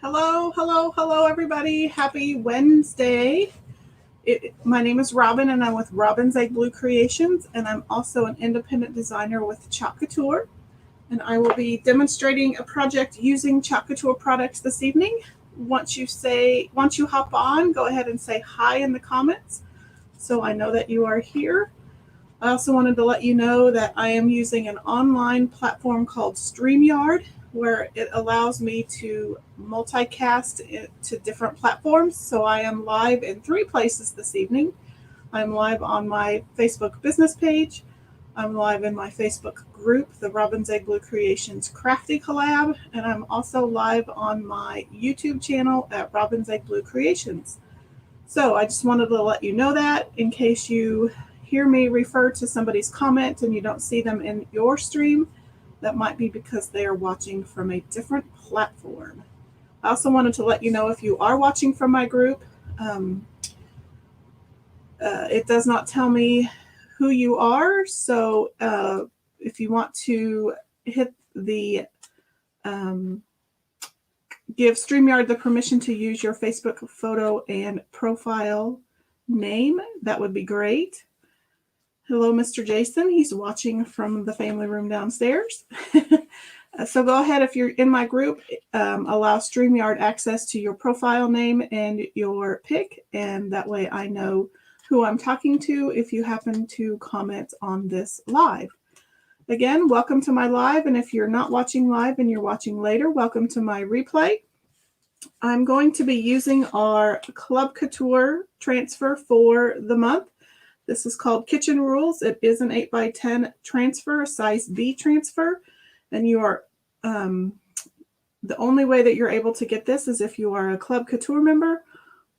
Hello, hello, hello, everybody. Happy Wednesday. My name is Robin, and I'm with Robin's Egg Blue Creations, and I'm also an independent designer with Couture. And I will be demonstrating a project using Couture products this evening. Once you hop on, go ahead and say hi in the comments so I know that you are here. I also wanted to let you know that I am using an online platform called StreamYard, where it allows me to multicast to different platforms. So I am live in 3 places this evening. I'm live on my Facebook business page. I'm live in my Facebook group, the Robin's Egg Blue Creations Crafty Collab, and I'm also live on my YouTube channel at Robin's Egg Blue Creations. So I just wanted to let you know that in case you hear me refer to somebody's comment and you don't see them in your stream, that might be because they are watching from a different platform. I also wanted to let you know if you are watching from my group, it does not tell me who you are. So if you want to hit the give StreamYard the permission to use your Facebook photo and profile name, that would be great. Hello, Mr. Jason. He's watching from the family room downstairs. So go ahead, if you're in my group, allow StreamYard access to your profile name and your pic, and that way I know who I'm talking to if you happen to comment on this live. Again, welcome to my live, and if you're not watching live and you're watching later, welcome to my replay. I'm going to be using our Club Couture transfer for the month. This is called Kitchen Rules. It is an 8x10 transfer, a size B transfer, and you are the only way that you're able to get this is if you are a Club Couture member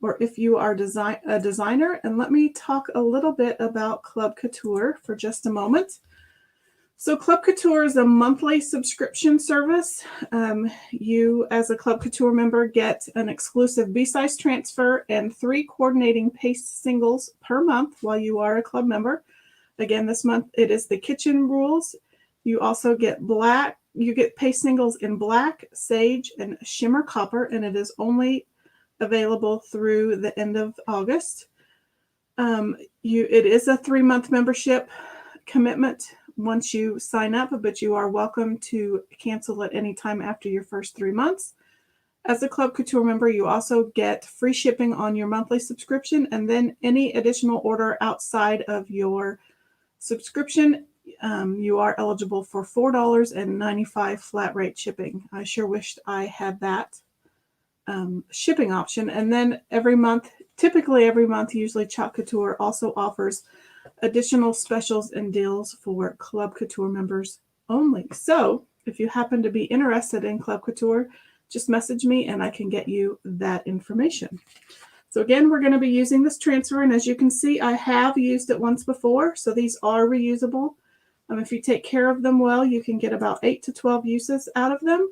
or if you are a designer. And let me talk a little bit about Club Couture for just a moment. So Club Couture is a monthly subscription service. You, as a Club Couture member, get an exclusive B-size transfer and 3 coordinating paste singles per month while you are a club member. Again, this month it is the Kitchen Rules. You also get paste singles in black, sage, and shimmer copper, and it is only available through the end of August. It is a 3-month membership commitment once you sign up, but you are welcome to cancel at any time after your first 3 months. As a Club Couture member, you also get free shipping on your monthly subscription, and then any additional order outside of your subscription, you are eligible for $4.95 flat rate shipping. I sure wished I had that shipping option. And then typically every month, usually Couture also offers additional specials and deals for Club Couture members only. So if you happen to be interested in Club Couture, just message me and I can get you that information. So again, we're going to be using this transfer, and as you can see, I have used it once before, so these are reusable. If you take care of them well, you can get about 8 to 12 uses out of them.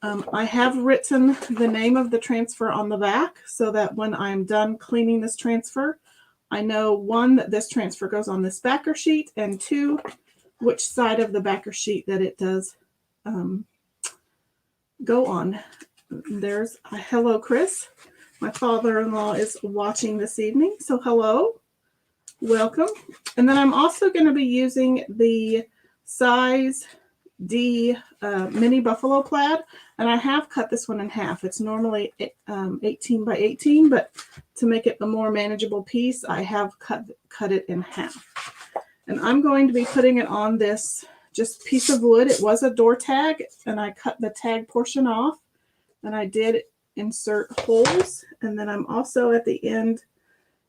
I have written the name of the transfer on the back so that when I'm done cleaning this transfer, I know, 1, that this transfer goes on this backer sheet, and 2, which side of the backer sheet that it does go on. There's a hello, Chris. My father-in-law is watching this evening, so hello, welcome. And then I'm also going to be using the size D mini buffalo plaid, and I have cut this one in half. It's normally 18 by 18, but to make it a more manageable piece, I have cut it in half. And I'm going to be putting it on this just piece of wood. It was a door tag, and I cut the tag portion off, and I did insert holes. And then I'm also at the end,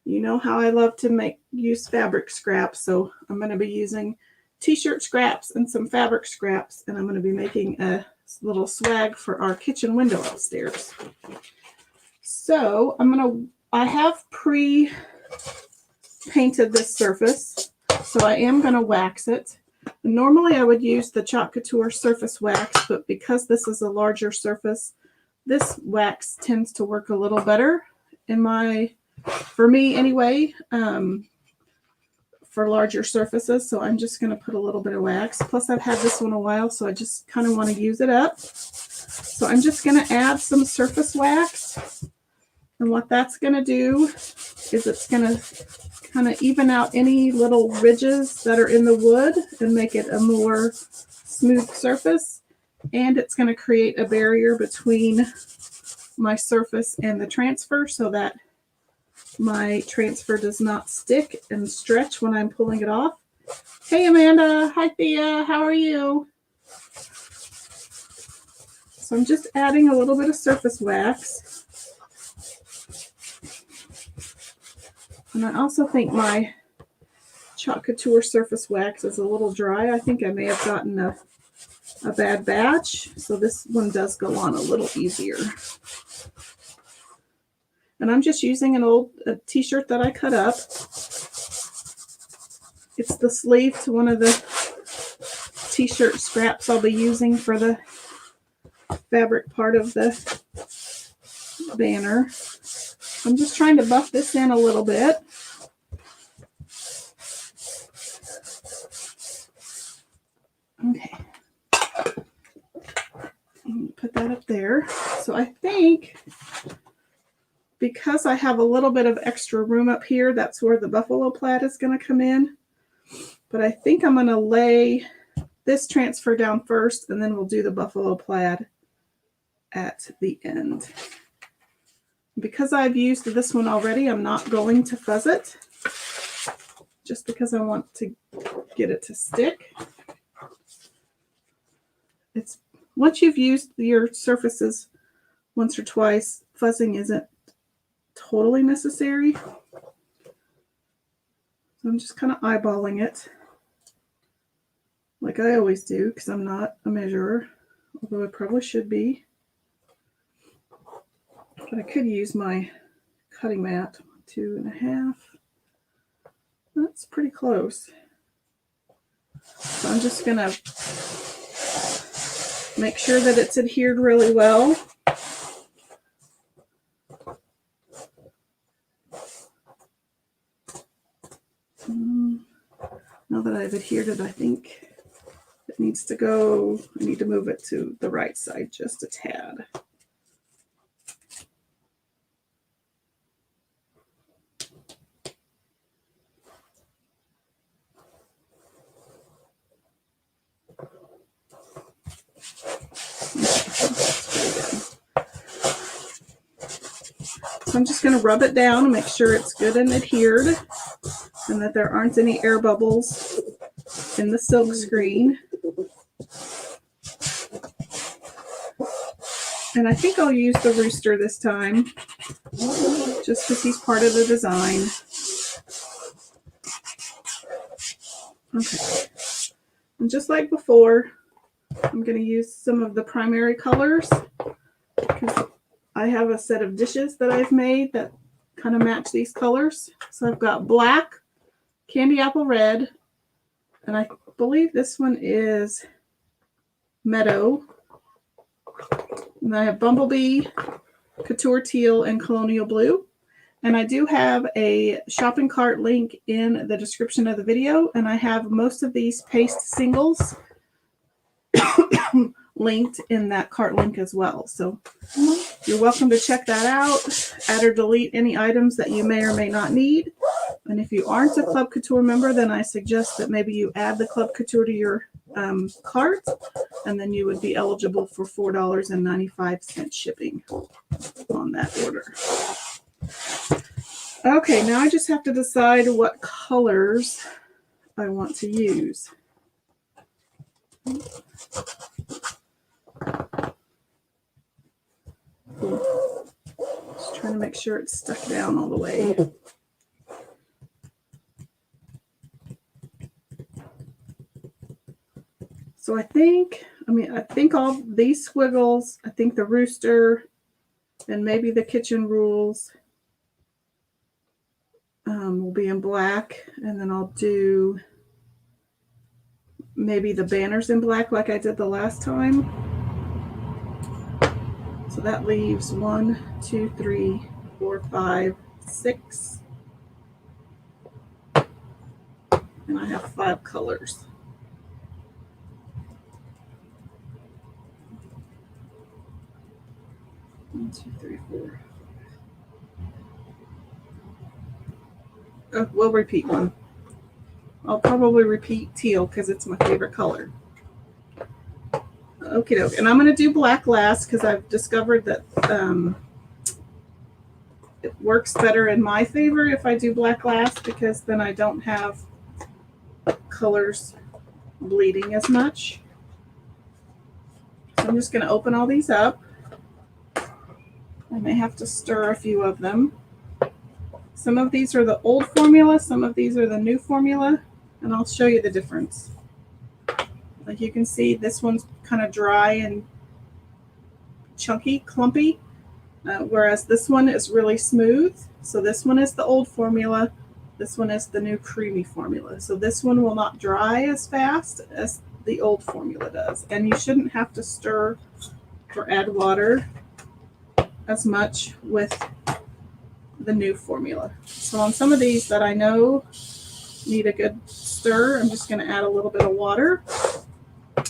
you know how I love to use fabric scraps, so I'm going to be using t-shirt scraps and some fabric scraps, and I'm going to be making a little swag for our kitchen window upstairs. So I have pre-painted this surface, so I am going to wax it. Normally I would use the Couture surface wax, but because this is a larger surface, this wax tends to work a little better for me anyway, for larger surfaces. So I'm just going to put a little bit of wax. Plus I've had this one a while, so I just kind of want to use it up. So I'm just going to add some surface wax. And what that's going to do is it's going to kind of even out any little ridges that are in the wood and make it a more smooth surface. And it's going to create a barrier between my surface and the transfer so that my transfer does not stick and stretch when I'm pulling it off. Hey Amanda, hi Thea, how are you? So I'm just adding a little bit of surface wax. And I also think my Chalk Couture surface wax is a little dry. I think I may have gotten a bad batch, so this one does go on a little easier. And I'm just using an old t-shirt that I cut up. It's the sleeve to one of the t-shirt scraps I'll be using for the fabric part of the banner. I'm just trying to buff this in a little bit. Okay. Put that up there. So I think because I have a little bit of extra room up here, that's where the buffalo plaid is going to come in. But I think I'm going to lay this transfer down first, and then we'll do the buffalo plaid at the end. Because I've used this one already, I'm not going to fuzz it, just because I want to get it to stick. It's once you've used your surfaces once or twice, fuzzing isn't totally necessary. So I'm just kind of eyeballing it like I always do, because I'm not a measurer, although I probably should be. But I could use my cutting mat. 2.5. That's pretty close. So I'm just going to make sure that it's adhered really well. Now that I've adhered it, I think it needs to go, I need to move it to the right side just a tad. So I'm just going to rub it down and make sure it's good and adhered and that there aren't any air bubbles in the silk screen. And I think I'll use the Rooster this time, just because he's part of the design. Okay. And just like before, I'm going to use some of the primary colors, because I have a set of dishes that I've made that kind of match these colors. So I've got black, candy apple red, and I believe this one is meadow. And I have bumblebee, couture teal, and colonial blue. And I do have a shopping cart link in the description of the video, and I have most of these paste singles linked in that cart link as well. So you're welcome to check that out, add or delete any items that you may or may not need. And if you aren't a Club Couture member, then I suggest that maybe you add the Club Couture to your cart, and then you would be eligible for $4.95 shipping on that order. Okay, now I just have to decide what colors I want to use. Just trying to make sure it's stuck down all the way. So I think all these squiggles, I think the Rooster, and maybe the kitchen rules will be in black, and then I'll do maybe the banners in black like I did the last time. So that leaves 1, 2, 3, 4, 5, 6. And I have 5 colors. 1, 2, 3, 4. Oh, we'll repeat one. I'll probably repeat teal because it's my favorite color. Okie doke. And I'm going to do black last because I've discovered that it works better in my favor if I do black last, because then I don't have colors bleeding as much. So I'm just going to open all these up. I may have to stir a few of them. Some of these are the old formula, some of these are the new formula, and I'll show you the difference. Like you can see, this one's kind of dry and chunky, clumpy, whereas this one is really smooth. So this one is the old formula, this one is the new creamy formula. So this one will not dry as fast as the old formula does, and you shouldn't have to stir or add water as much with the new formula. So on some of these that I know need a good stir, I'm just going to add a little bit of water,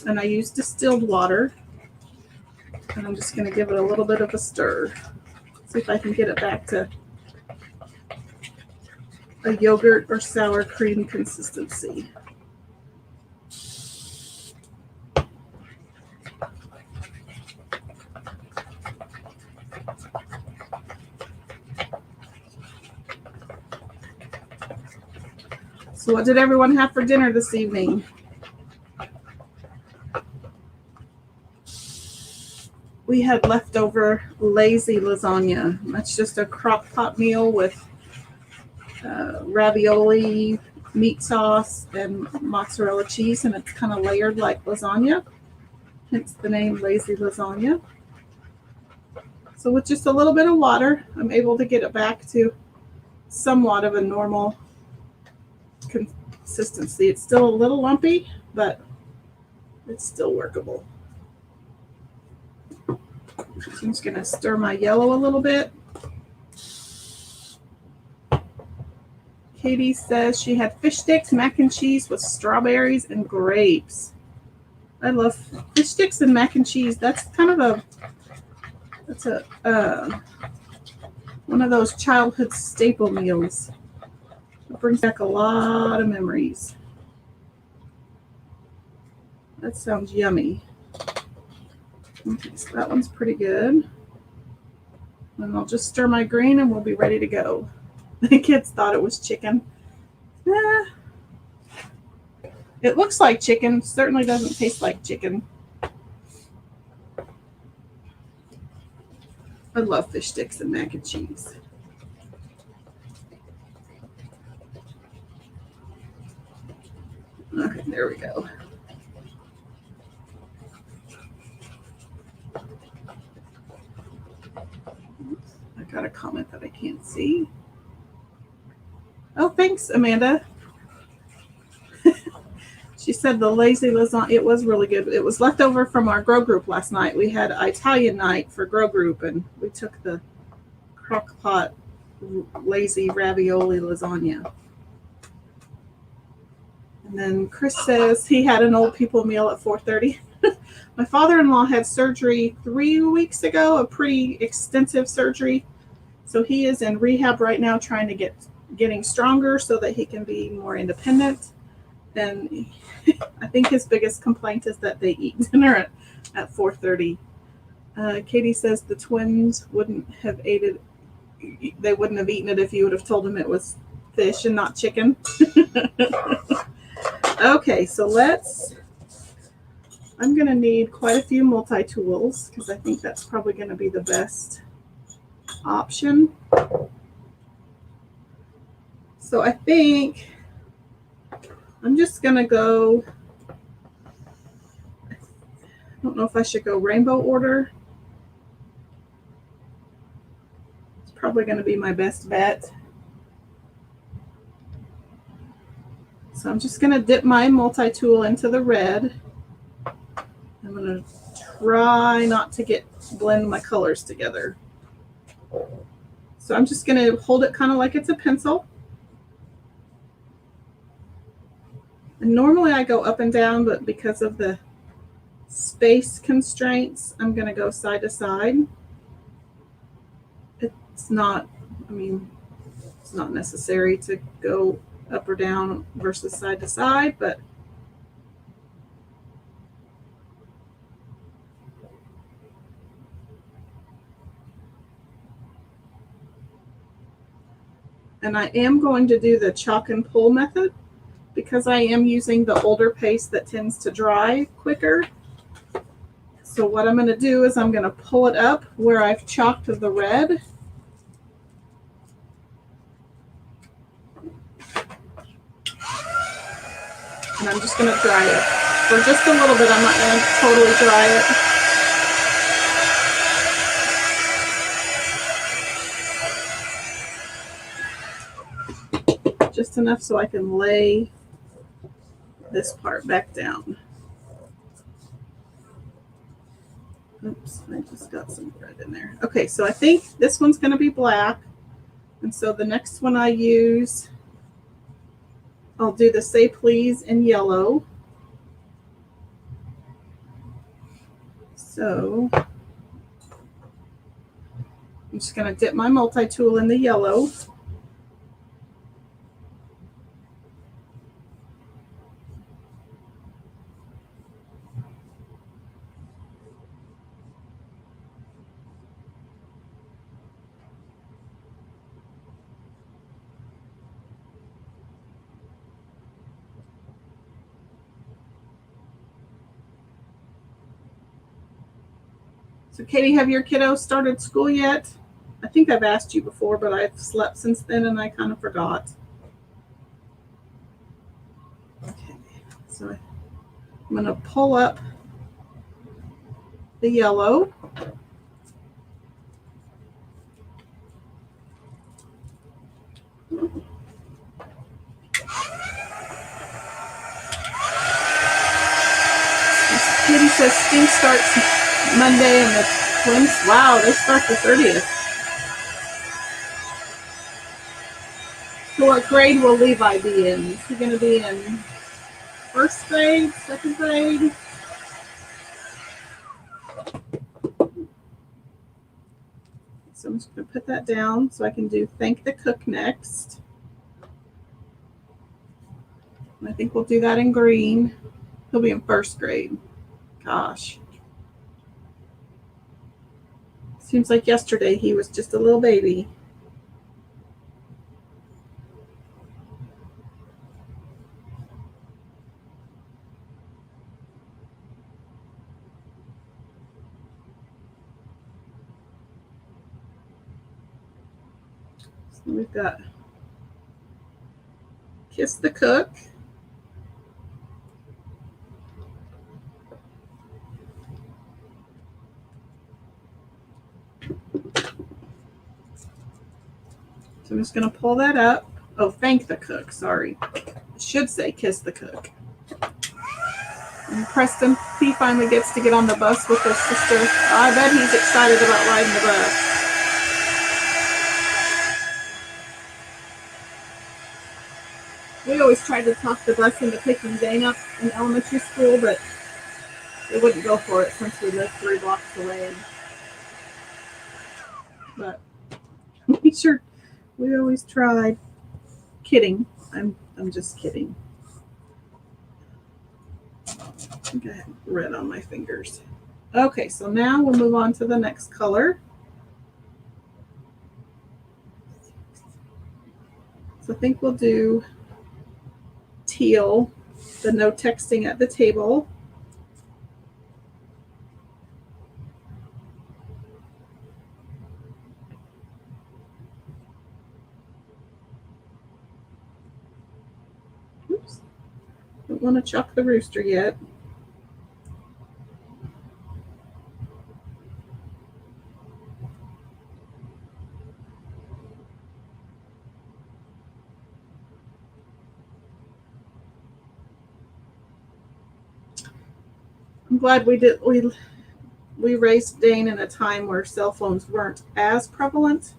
and I use distilled water, and I'm just going to give it a little bit of a stir. See if I can get it back to a yogurt or sour cream consistency. So what did everyone have for dinner this evening? We had leftover lazy lasagna. That's just a crock pot meal with ravioli, meat sauce, and mozzarella cheese, and it's kind of layered like lasagna, hence the name lazy lasagna. So with just a little bit of water, I'm able to get it back to somewhat of a normal consistency. It's still a little lumpy, but it's still workable. So I'm just going to stir my yellow a little bit. Katie says she had fish sticks, mac and cheese with strawberries and grapes. I love fish sticks and mac and cheese. That's kind of one of those childhood staple meals. It brings back a lot of memories. That sounds yummy. Okay, so that one's pretty good. And I'll just stir my green and we'll be ready to go. The kids thought it was chicken. It looks like chicken. Certainly doesn't taste like chicken. I love fish sticks and mac and cheese. Okay, there we go. Oops, I got a comment that I can't see. Oh, thanks, Amanda. She said the lazy lasagna, it was really good. It was left over from our grow group last night. We had Italian night for grow group, and we took the crock pot lazy ravioli lasagna. And then Chris says he had an old people meal at 4:30. My father-in-law had surgery 3 weeks ago, a pretty extensive surgery. So he is in rehab right now, trying to getting stronger so that he can be more independent. And I think his biggest complaint is that they eat dinner at 4:30. Katie says the twins wouldn't have eaten it if you would have told them it was fish and not chicken. Okay, so I'm going to need quite a few multi-tools because I think that's probably going to be the best option. So I think I'm just going to go, I don't know if I should go rainbow order. It's probably going to be my best bet. So I'm just going to dip my multi-tool into the red. I'm going to try not to blend my colors together. So I'm just going to hold it kind of like it's a pencil. And normally I go up and down, but because of the space constraints, I'm going to go side to side. It's not, I mean, it's not necessary to go up or down versus side to side, but and I am going to do the chalk and pull method because I am using the older paste that tends to dry quicker. So what I'm going to do is I'm going to pull it up where I've chalked the red. And I'm just going to dry it for just a little bit. I'm not going to totally dry it. Just enough so I can lay this part back down. Oops, I just got some red in there. Okay, so I think this one's going to be black. And so the next one I use, I'll do the Say Please in yellow. So I'm just going to dip my multi-tool in the yellow. So Katie, have your kiddos started school yet? I think I've asked you before, but I've slept since then and I kind of forgot. Okay, so I'm going to pull up the yellow. Katie says school starts Monday and the twins. Wow, they start the 30th. So what grade will Levi be in? Is he going to be in first grade, second grade? So I'm just going to put that down so I can do Thank the Cook next. And I think we'll do that in green. He'll be in first grade. Gosh. Seems like yesterday he was just a little baby. So we've got Kiss the Cook. So I'm just going to pull that up. Oh, Thank the Cook. Sorry. It should say Kiss the Cook. And Preston P finally gets to get on the bus with his sister. I bet he's excited about riding the bus. We always tried to talk the bus into picking Zane up in elementary school, but they wouldn't go for it since we lived 3 blocks away. But we always tried. Kidding. I'm just kidding. I think I have red on my fingers. Okay, so now we'll move on to the next color. So I think we'll do Teal, the no texting at the table. Oops. Don't want to chalk the rooster yet. I'm glad we raised Dane in a time where cell phones weren't as prevalent,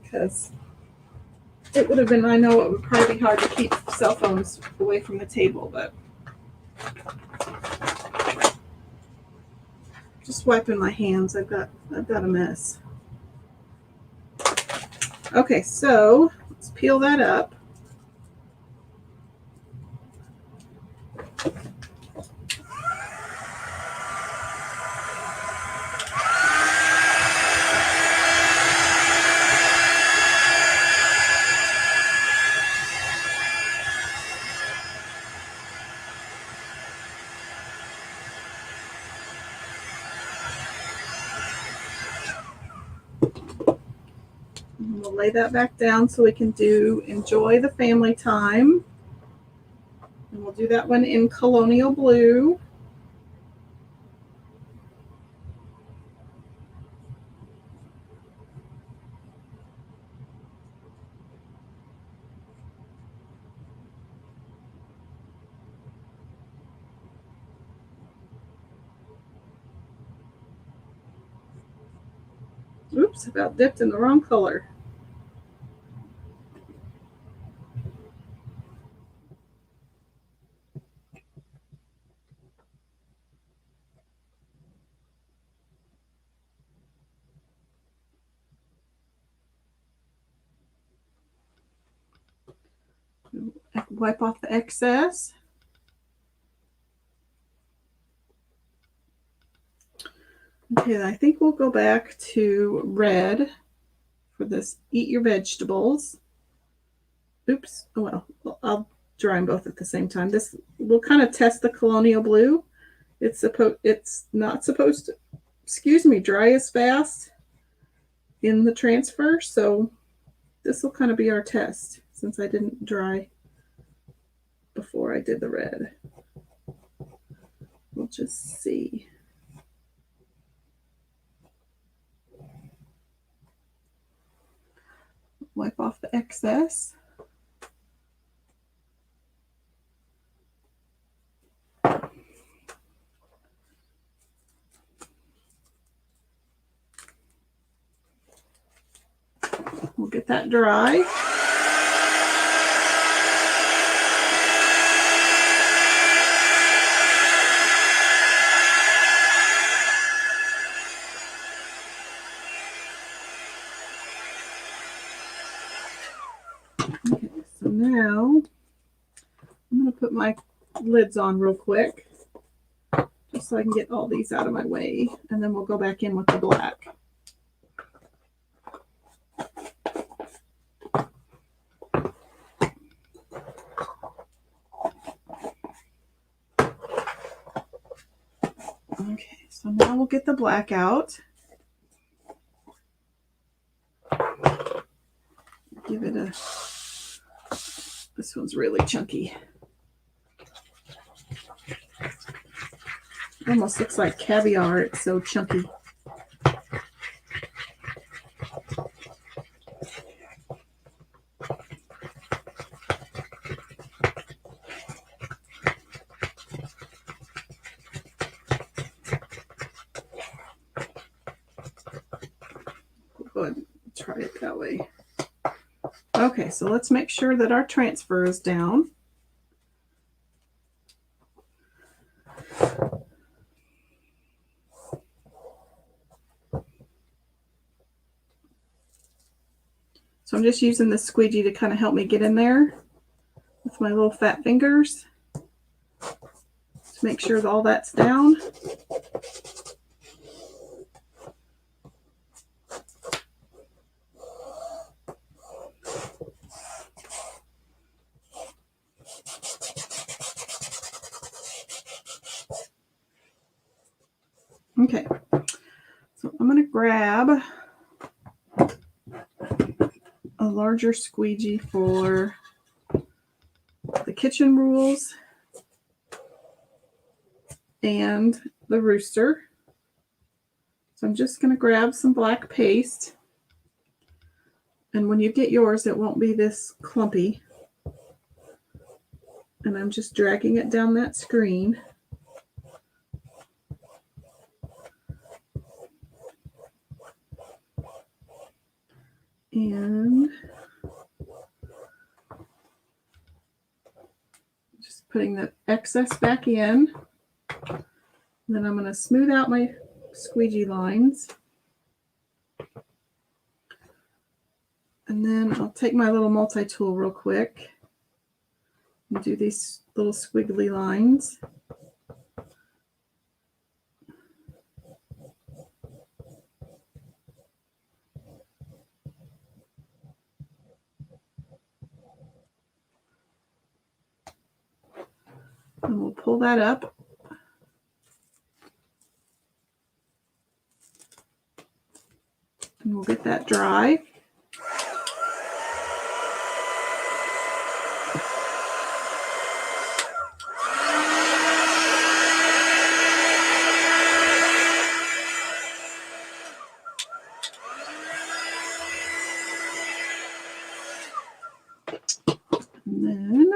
because it would have been, I know it would probably be hard to keep cell phones away from the table, but just wiping my hands, I've got a mess. Okay, so let's peel that up. And we'll lay that back down so we can do Enjoy the Family Time. And we'll do that one in Colonial Blue. Oops, about dipped in the wrong color. Wipe off the excess. Okay, I think we'll go back to red for this Eat Your Vegetables. Oops, oh well, I'll dry them both at the same time. This will kind of test the Colonial Blue. It's not supposed to, excuse me, dry as fast in the transfer, so this will kind of be our test since I didn't dry before I did the red. We'll just see. Wipe off the excess. We'll get that dry. Okay, so now I'm going to put my lids on real quick just so I can get all these out of my way, and then we'll go back in with the black. Okay, so now we'll get the black out. Give it a, this one's really chunky. It almost looks like caviar, it's so chunky. Go ahead and try it that way. Okay, so let's make sure that our transfer is down. So I'm just using the squeegee to kind of help me get in there with my little fat fingers to make sure that all that's down. Okay, so I'm going to grab a larger squeegee for the kitchen rules and the Rooster. So I'm just going to grab some black paste, and when you get yours it won't be this clumpy, and I'm just dragging it down that screen. And just putting the excess back in. And then I'm going to smooth out my squeegee lines. And then I'll take my little multi-tool real quick and do these little squiggly lines. And we'll pull that up. And we'll get that dry. And then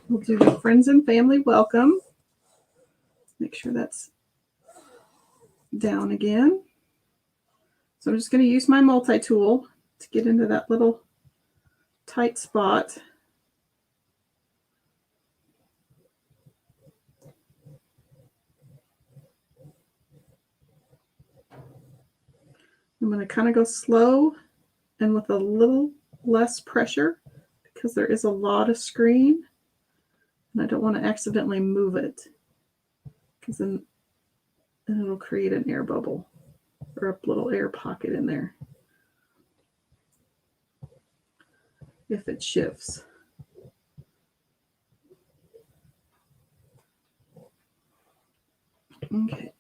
we'll do the friends and family welcome. Make sure that's down again. So I'm just going to use my multi-tool to get into that little tight spot. I'm going to kind of go slow and with a little less pressure because there is a lot of screen and I don't want to accidentally move it because then it'll create an air bubble or a little air pocket in there if it shifts. Okay,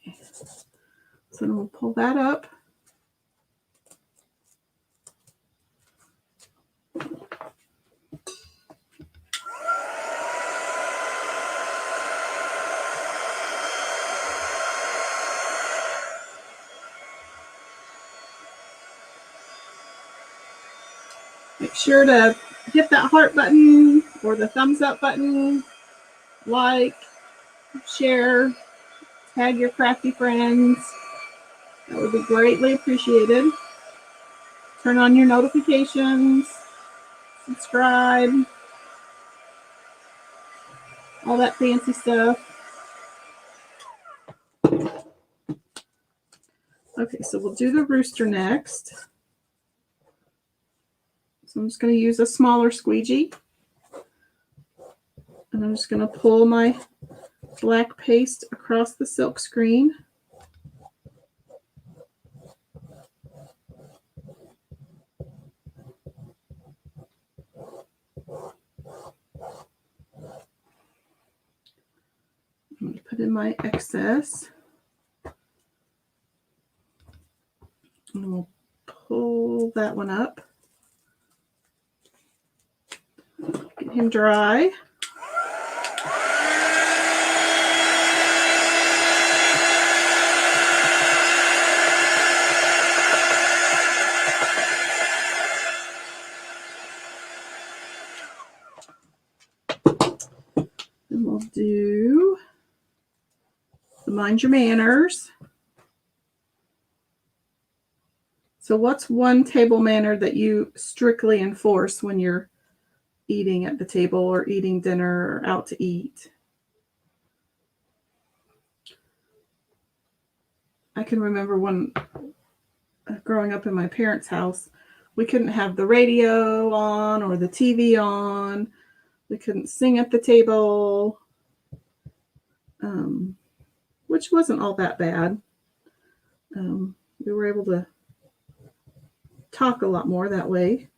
so then we'll pull that up. Make sure to hit that heart button or the thumbs up button, like, share, tag your crafty friends. That would be greatly appreciated. Turn on your notifications, subscribe, all that fancy stuff. Okay, so we'll do the rooster next. So I'm just going to use a smaller squeegee. And I'm just going to pull my black paste across the silk screen. I'm going to put in my excess. And we'll pull that one up. Get him dry. And we'll do the Mind Your Manners. So what's one table manner that you strictly enforce when you're eating at the table or eating dinner or out to eat? I can remember when growing up in my parents' house, we couldn't have the radio on or the TV on. We couldn't sing at the table, which wasn't all that bad. We were able to talk a lot more that way.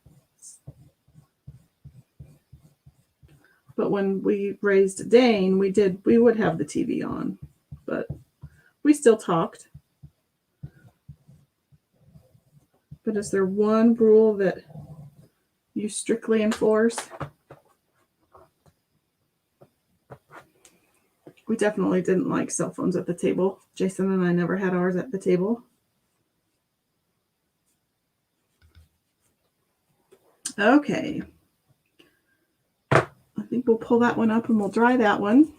But when we raised Dane, we would have the TV on, but we still talked. But is there one rule that you strictly enforce? We definitely didn't like cell phones at the table. Jason and I never had ours at the table. Okay. I think we'll pull that one up and we'll dry that one.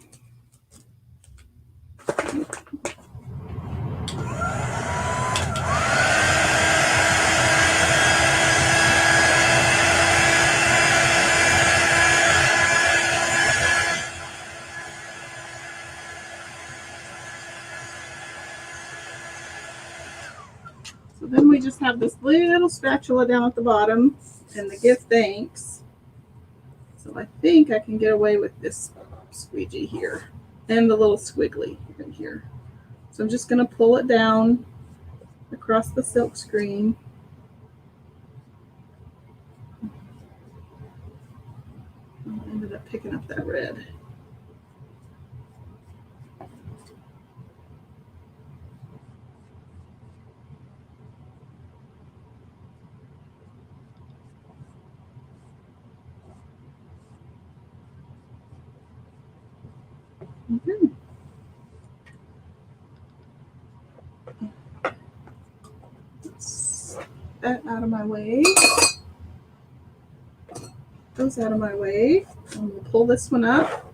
So then we just have this little spatula down at the bottom and the give thanks. So I think I can get away with this squeegee here and the little squiggly in here. So I'm just going to pull it down across the silk screen. I ended up picking up that red. Okay. Let's get that out of my way. Those out of my way. And we'll pull this one up.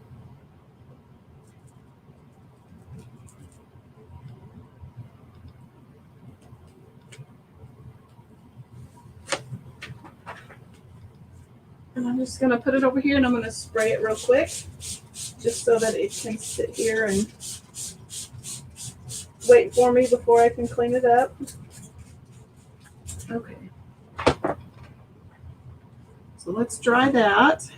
And I'm just going to put it over here and I'm going to spray it real quick just so that it can sit here and wait for me before I can clean it up. Okay. So let's dry that.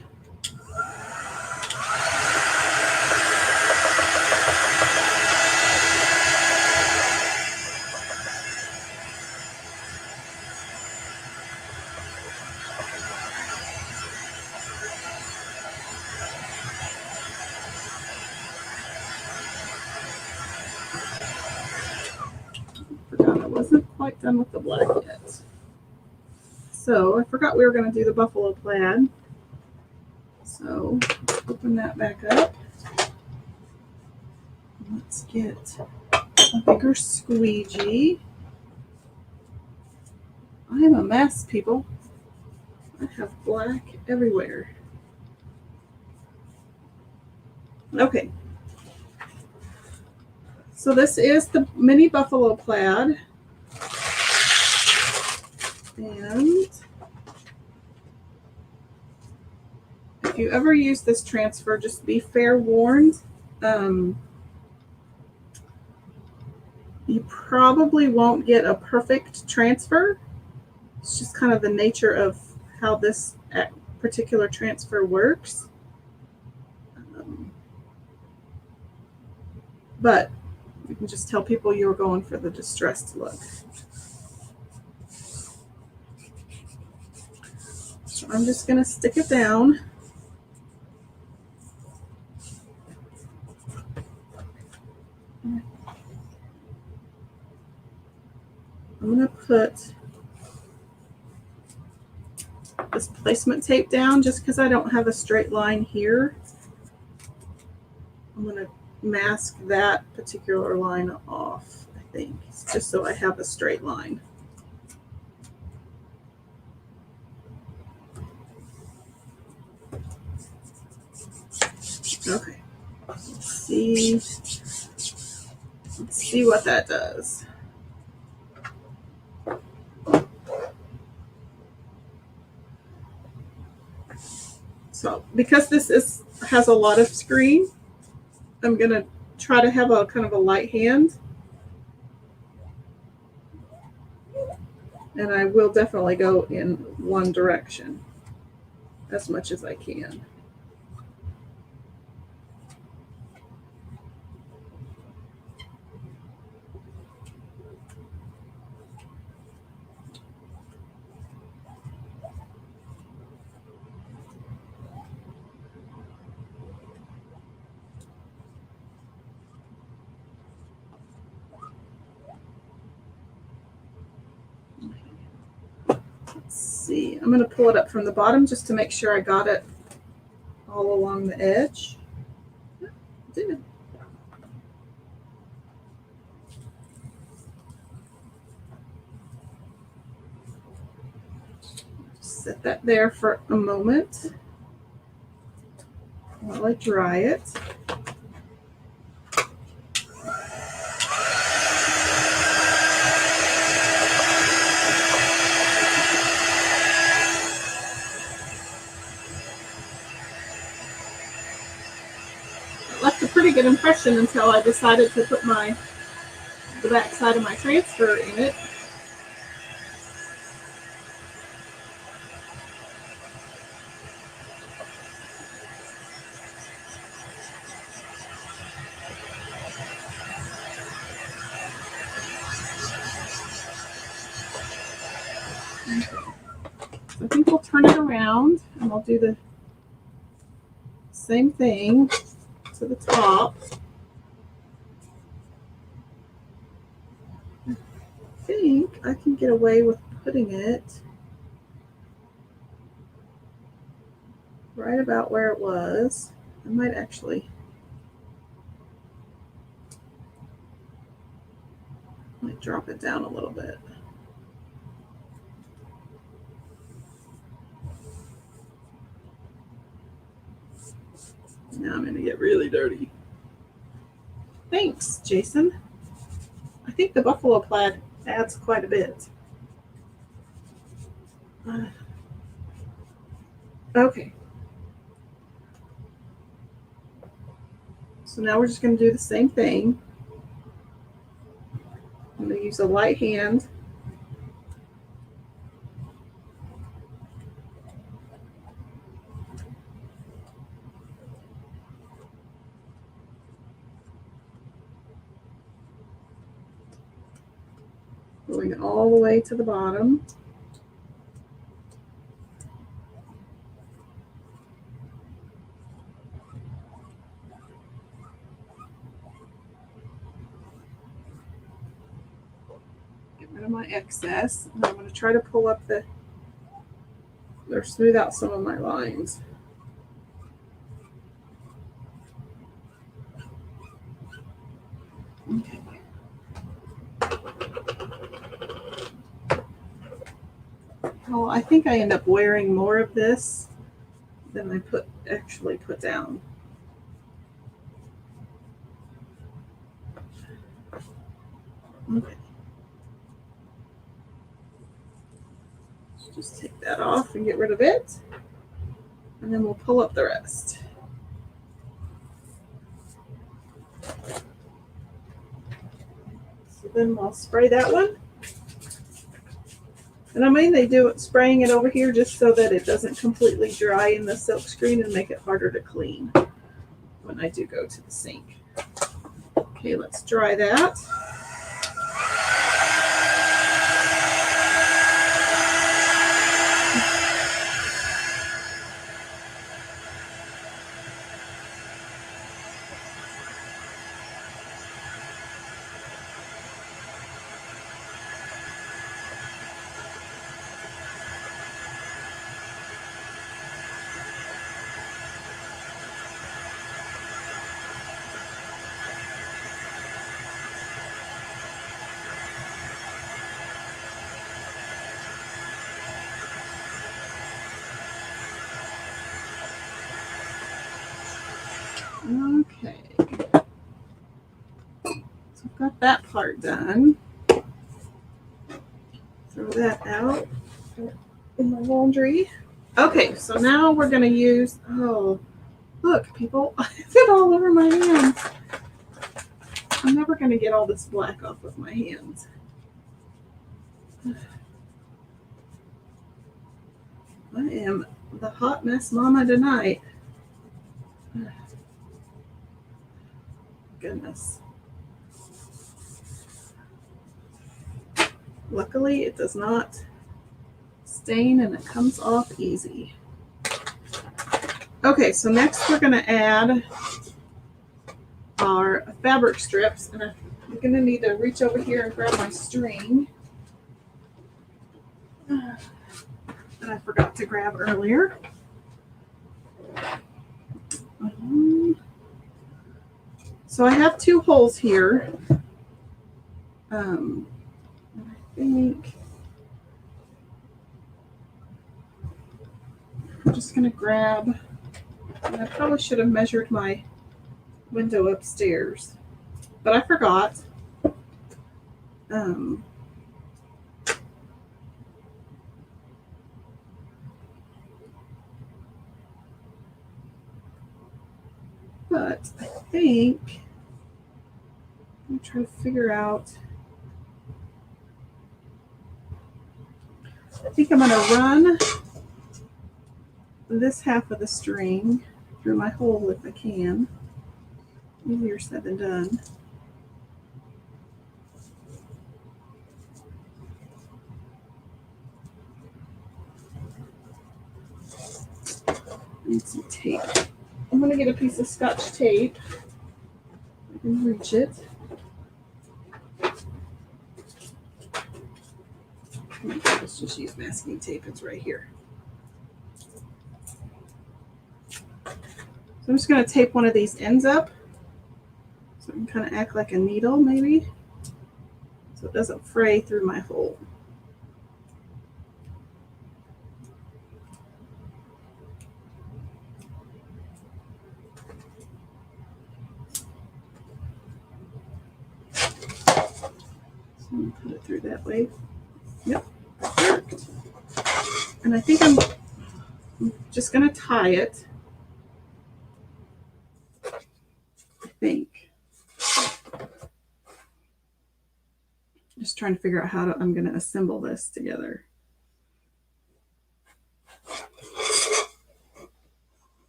Forgot I wasn't quite done with the black yet. So I forgot we were going to do the buffalo plaid. So open that back up. Let's get a bigger squeegee. I am a mess, people. I have black everywhere. Okay. So this is the mini buffalo plaid. And if you ever use this transfer, just be fair warned. You probably won't get a perfect transfer. It's just kind of the nature of how this particular transfer works. But you can just tell people you were going for the distressed look. So I'm just going to stick it down. I'm going to put this placement tape down just because I don't have a straight line here. I'm going to mask that particular line off, I think, just so I have a straight line. Okay, let's see what that does. So because this has a lot of screen, I'm going to try to have a kind of a light hand. And I will definitely go in one direction as much as I can. See, I'm going to pull it up from the bottom just to make sure I got it all along the edge. I did. Set that there for a moment while I dry it. Left a pretty good impression until I decided to put the back side of my transfer in it. we'll turn it around and we'll do the same thing to the top. I think I can get away with putting it right about where it was. I might actually drop it down a little bit. Now I'm going to get really dirty. Thanks, Jason. I think the buffalo plaid adds quite a bit. Okay. So now we're just going to do the same thing. I'm going to use a light hand. Going all the way to the bottom. Get rid of my excess. And I'm going to try to pull up or smooth out some of my lines. Okay. Well, I think I end up wearing more of this than I actually put down. Okay. Just take that off and get rid of it. And then we'll pull up the rest. So then I'll spray that one. And I mainly do it spraying it over here just so that it doesn't completely dry in the silkscreen and make it harder to clean when I do go to the sink. Okay, let's dry that. Okay, so I've got that part done. Throw that out in my laundry. Okay, so now we're going to use, oh, look, people, it's all over my hands. I'm never going to get all this black off of my hands. I am the hot mess mama tonight. Goodness. Luckily, it does not stain and it comes off easy. Okay, so next we're going to add our fabric strips, and I'm going to need to reach over here and grab my string that I forgot to grab earlier. So I have two holes here. I think I'm just going to grab, and I probably should have measured my window upstairs, but I forgot. But I think I'm trying to figure out. I think I'm going to run this half of the string through my hole if I can. Easier said than done. me get a piece of Scotch tape. I can reach it. Let's just use masking tape. It's right here. So I'm just going to tape one of these ends up so it can kind of act like a needle maybe, so it doesn't fray through my hole. So I'm going to put it through that way. Yep, worked. And I think I'm just going to tie it. I think. Just trying to figure out how I'm going to assemble this together.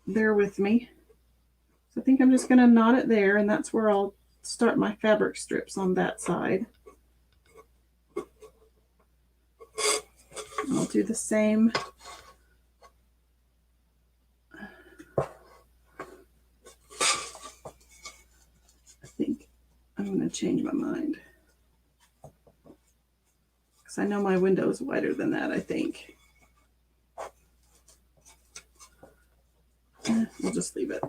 Bear with me. So I think I'm just going to knot it there, and that's where I'll start my fabric strips on that side. I'll do the same. I think I'm going to change my mind, because I know my window is wider than that, I think. We'll just leave it.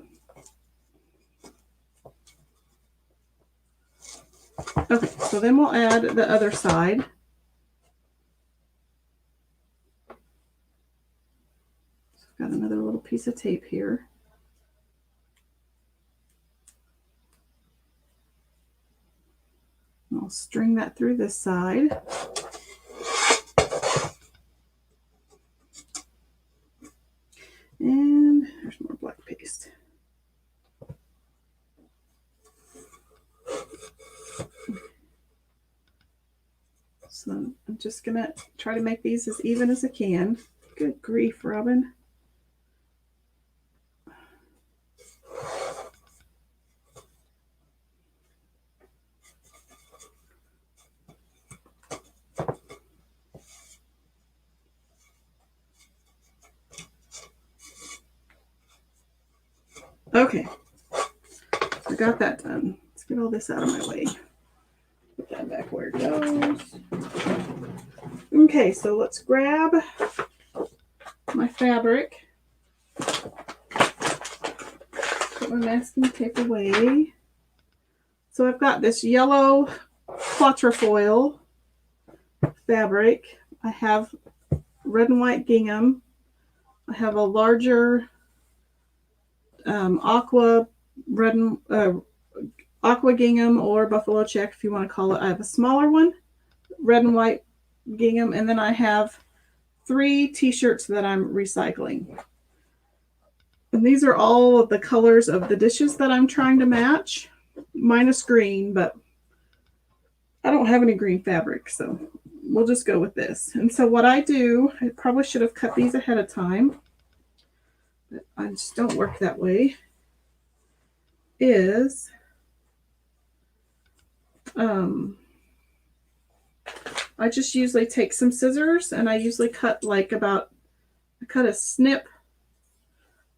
Okay, so then we'll add the other side. So I've got another little piece of tape here. I'll string that through this side. And there's more black paste. So I'm just going to try to make these as even as I can. Good grief, Robin. Okay, so I got that done. Let's get all this out of my way. Put that back where it goes. Okay, so let's grab my fabric. Put my masking tape away. So I've got this yellow quatrefoil fabric. I have red and white gingham. I have a larger aqua gingham, or buffalo check if you want to call it. I have a smaller one, red and white gingham, and then I have 3 t-shirts that I'm recycling. And these are all of the colors of the dishes that I'm trying to match, minus green, but I don't have any green fabric, so we'll just go with this. And so what I do, I probably should have cut these ahead of time, but I just don't work that way, is I just usually take some scissors, and I usually cut like I cut a snip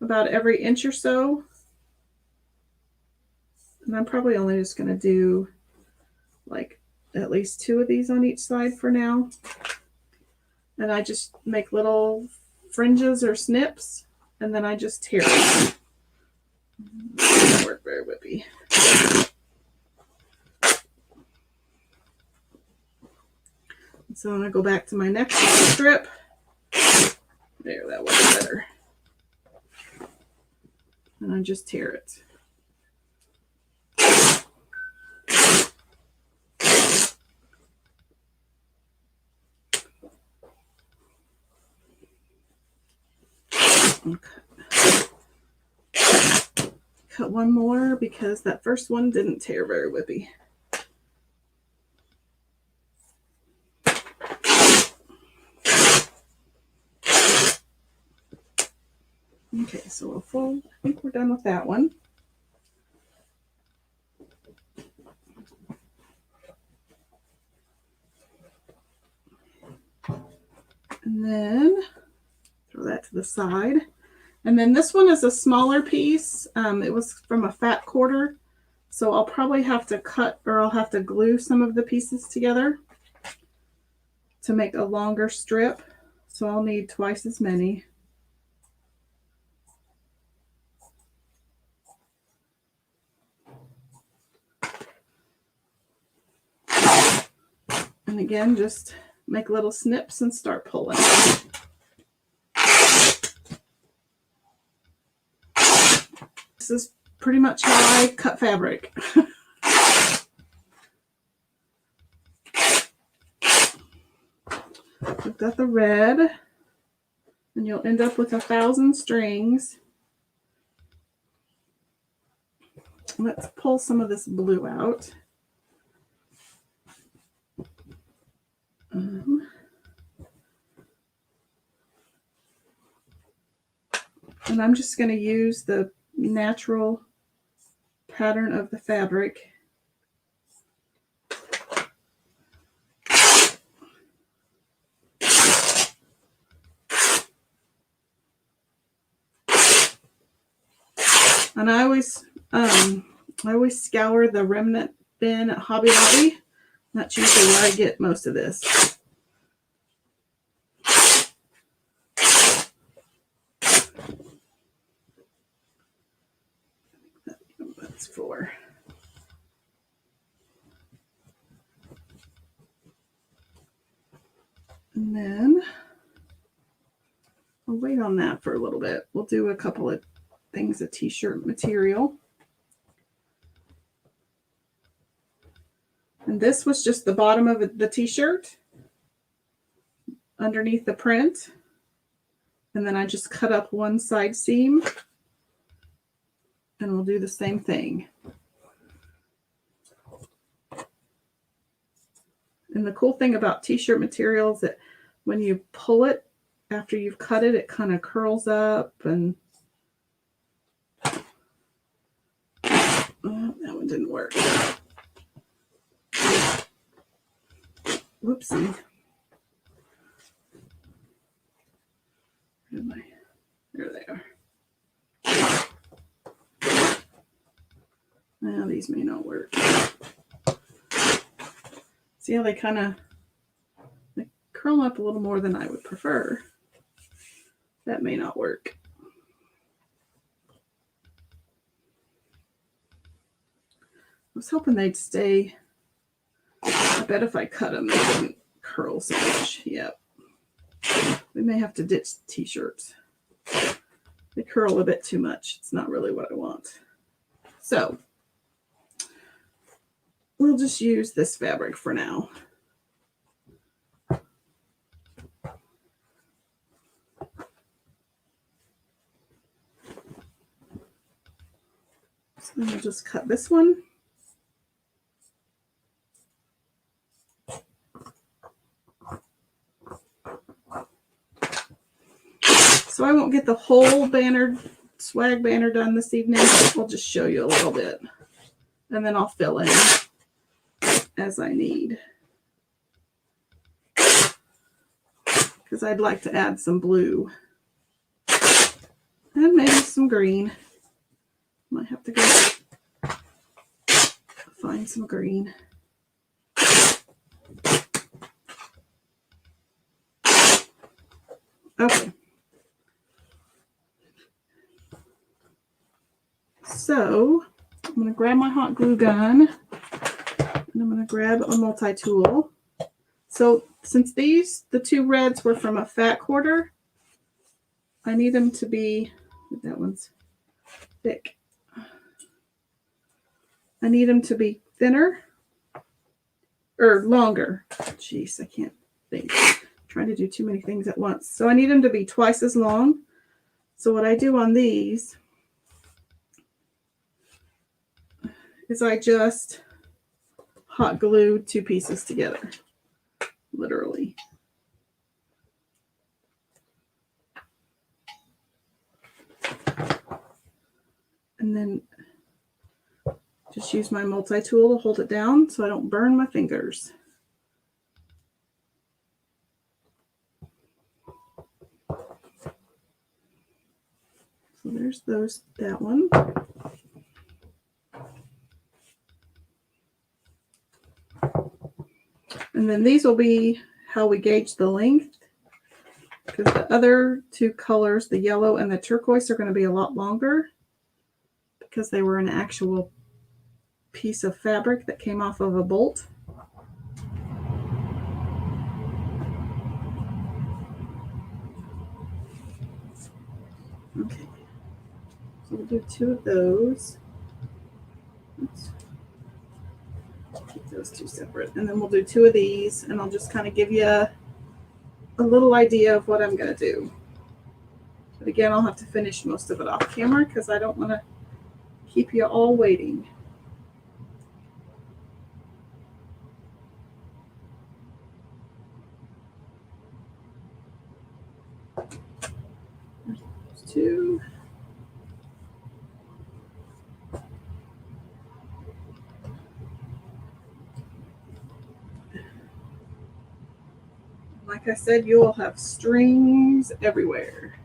about every inch or so. And I'm probably only just going to do like at least 2 of these on each side for now. And I just make little fringes or snips, and then I just tear it. Doesn't work very whippy. So I'm going to go back to my next strip. There, that was better. And I just tear it. Cut one more because that first one didn't tear very whippy. Okay, so we'll fold. I think we're done with that one. And then throw that to the side. And then this one is a smaller piece. It was from a fat quarter. So I'll probably have to cut, or I'll have to glue some of the pieces together to make a longer strip. So I'll need twice as many. And again, just make little snips and start pulling. This is pretty much how I cut fabric. We've got the red, and you'll end up with 1,000 strings. Let's pull some of this blue out. And I'm just going to use the natural pattern of the fabric. And I always scour the remnant bin at Hobby Lobby. That's usually where I get most of this. That's for. And then I'll wait on that for a little bit. We'll do a couple of things of t-shirt material. And this was just the bottom of the t-shirt underneath the print. And then I just cut up one side seam. And we'll do the same thing. And the cool thing about t-shirt material is that when you pull it after you've cut it, it kind of curls up and that one didn't work. Whoopsie. Where am I? There they are. Now these may not work. See how they kind of curl up a little more than I would prefer. That may not work. I was hoping they'd stay. I bet if I cut them, they wouldn't curl so much. Yep. We may have to ditch the t-shirts. They curl a bit too much. It's not really what I want. So we'll just use this fabric for now. So we'll just cut this one. So I won't get the whole banner, swag banner done this evening. I'll just show you a little bit. And then I'll fill in as I need. Because I'd like to add some blue. And maybe some green. Might have to go find some green. Okay. So I'm going to grab my hot glue gun and I'm going to grab a multi-tool. So since the two reds were from a fat quarter, I need them to be, that one's thick. I need them to be thinner or longer. Jeez, I can't think. I'm trying to do too many things at once. So I need them to be twice as long. So what I do on these is I just hot glue two pieces together, literally. And then just use my multi-tool to hold it down so I don't burn my fingers. there's that one. And then these will be how we gauge the length, because the other two colors, the yellow and the turquoise, are going to be a lot longer because they were an actual piece of fabric that came off of a bolt. Okay, so we'll do 2 of those. Oops. Keep those 2 separate, and then we'll do 2 of these, and I'll just kind of give you a little idea of what I'm going to do. But again, I'll have to finish most of it off camera because I don't want to keep you all waiting. There's 2. Like I said, you will have strings everywhere.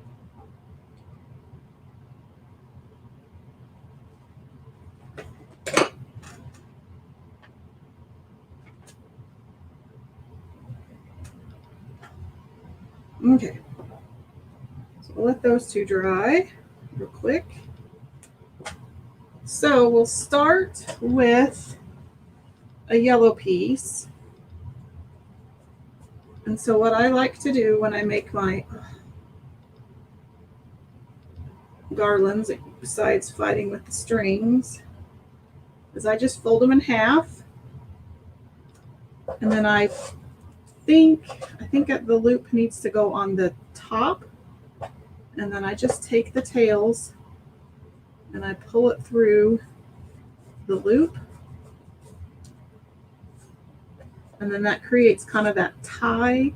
Okay, so we'll let those 2 dry real quick. So we'll start with a yellow piece. And so what I like to do when I make my garlands, besides fighting with the strings, is I just fold them in half. And then I think that the loop needs to go on the top. And then I just take the tails and I pull it through the loop. And then that creates kind of that tie.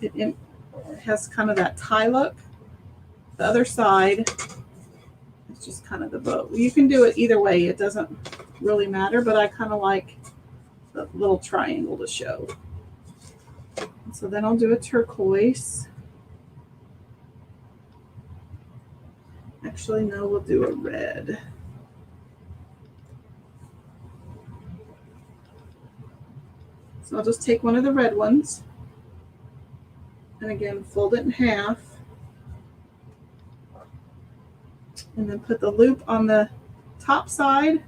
It has kind of that tie look. The other side is just kind of the bow. You can do it either way. It doesn't really matter, but I kind of like the little triangle to show. So then I'll do a turquoise. Actually, no, we'll do a red. So I'll just take one of the red ones and again fold it in half and then put the loop on the top side.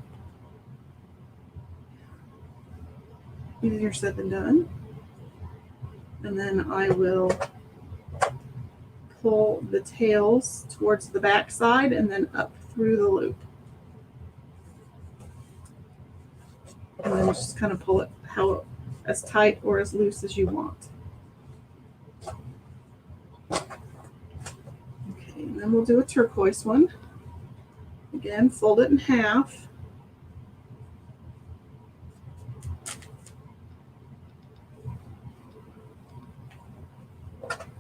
Easier said than done. And then I will pull the tails towards the back side and then up through the loop. And then just kind of pull it as tight or as loose as you want. Okay, and then we'll do a turquoise one. Again, fold it in half.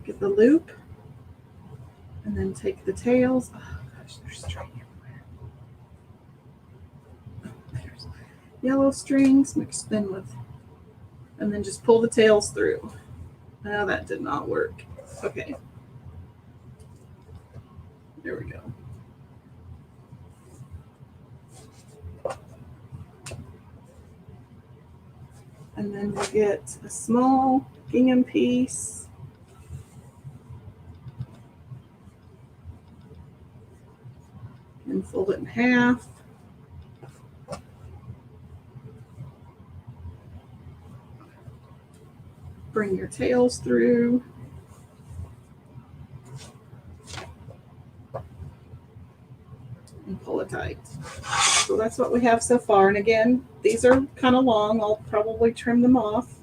Get the loop, and then take the tails. Oh gosh, there's string everywhere. There's yellow strings mixed in with, and then just pull the tails through. Now that did not work. Okay. There we go. And then we'll get a small gingham piece. And fold it in half. Bring your tails through. And pull it tight. So that's what we have so far. And again, these are kind of long. I'll probably trim them off.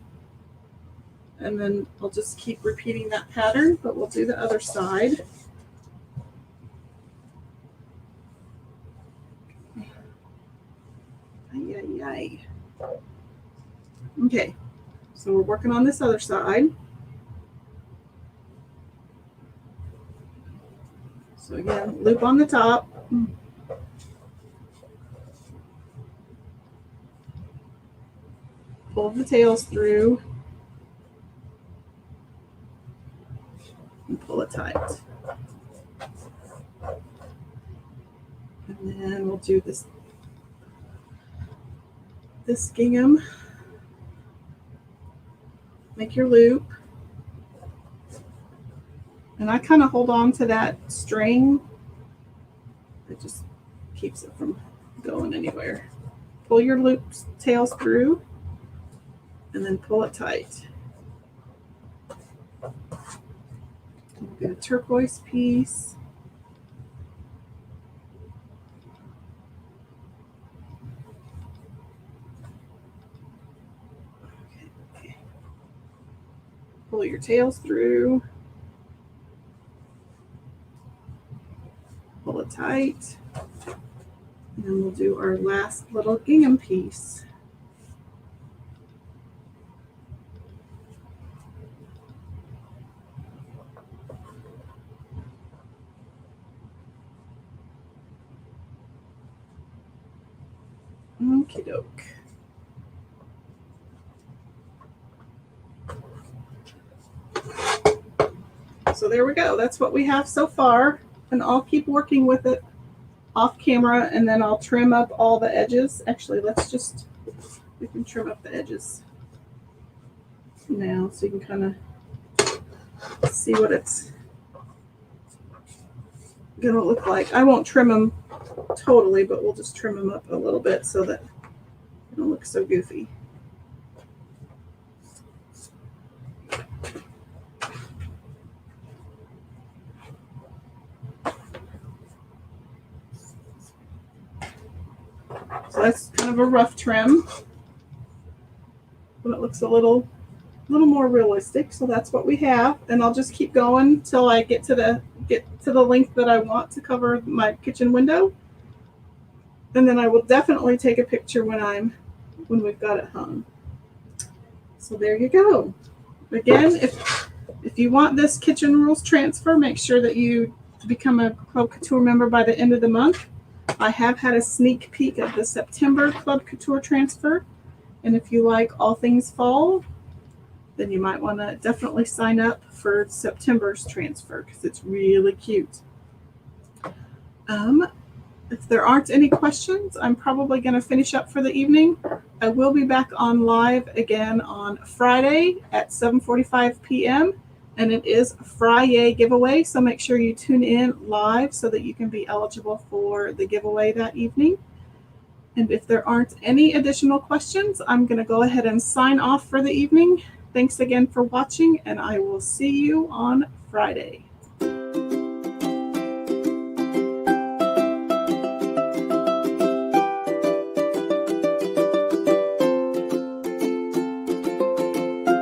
And then I'll just keep repeating that pattern, but we'll do the other side. Ay. Okay, so we're working on this other side. So again, loop on the top. Pull the tails through. And pull it tight. And we'll do this gingham. Make your loop. And I kind of hold on to that string. It just keeps it from going anywhere. Pull your loops, tails through, and then pull it tight. Get a turquoise piece. Okay. Pull your tails through. Pull it tight. And then we'll do our last little gingham piece. Okie doke. So there we go. That's what we have so far. And I'll keep working with it off camera, and then I'll trim up all the edges. Actually, we can trim up the edges now so you can kind of see what it's going to look like. I won't trim them totally, but we'll just trim them up a little bit so that they don't look so goofy. So that's kind of a rough trim, but it looks a little more realistic. So that's what we have, and I'll just keep going till I get to the length that I want to cover my kitchen window, and then I will definitely take a picture when we've got it hung. So there you go. Again, if you want this Kitchen Rules transfer, make sure that you become a Club Couture member by the end of the month. I have had a sneak peek of the September Club Couture transfer, and if you like all things fall, then you might want to definitely sign up for September's transfer because it's really cute. If there aren't any questions, I'm probably going to finish up for the evening. I will be back on live again on Friday at 7:45 p.m. and it is a Friday giveaway, so make sure you tune in live so that you can be eligible for the giveaway that evening. And if there aren't any additional questions, I'm going to go ahead and sign off for the evening. Thanks again for watching, and I will see you on Friday.